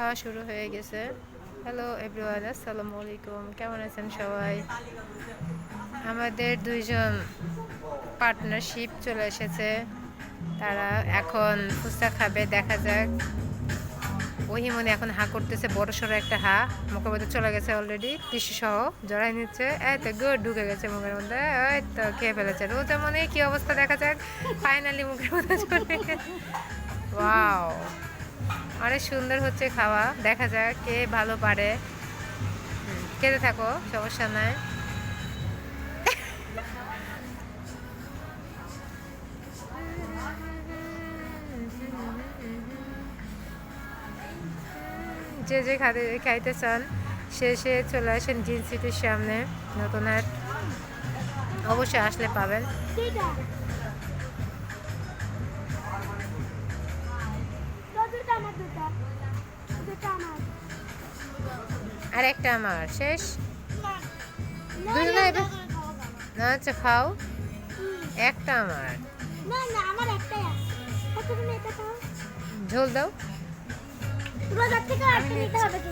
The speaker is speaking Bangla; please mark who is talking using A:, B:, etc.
A: খাওয়া শুরু হয়ে গেছে। হ্যালো এভরিওয়ান, আসসালামু আলাইকুম। কেমন আছেন সবাই? আমাদের দুইজন পার্টনারশিপ চলে এসেছে। তারা এখন ফুচকা খাবে, দেখা যাক। ওহিমনি এখন হা করতেছে, বড়সড় একটা হা মুখের মধ্যে চলে গেছে অলরেডি, টিস্যু সহ জড়াই নিচ্ছে। এই তো গুড, ঢুকে গেছে মুখের মধ্যে। এই তো খেয়ে ফেলেছে। রোজা মনে কি অবস্থা, দেখা যাক। ফাইনালি মুখের মধ্যে চলে গেছে। ওয়াও, অনেক সুন্দর হচ্ছে খাওয়া। দেখা যাক কে ভালো পারে। খেতে থাকো, সমস্যা নাই। যে যে খাইতে চান সে চলে আসেন জিন সিটির সামনে, নতুন হাট। অবশ্যই আসলে পাবেন। আর একটা আমার শেষ। দুজনে এবার না, আচ্ছা খাও। একটা আমার।
B: না না, আমার একটাই আছে। তুমি এটা খাও।
A: ঝোল দাও।
B: রোজার থেকে
A: আমি
B: একটা নিতে
A: নিচ্ছি।
B: হবে কিন্তু।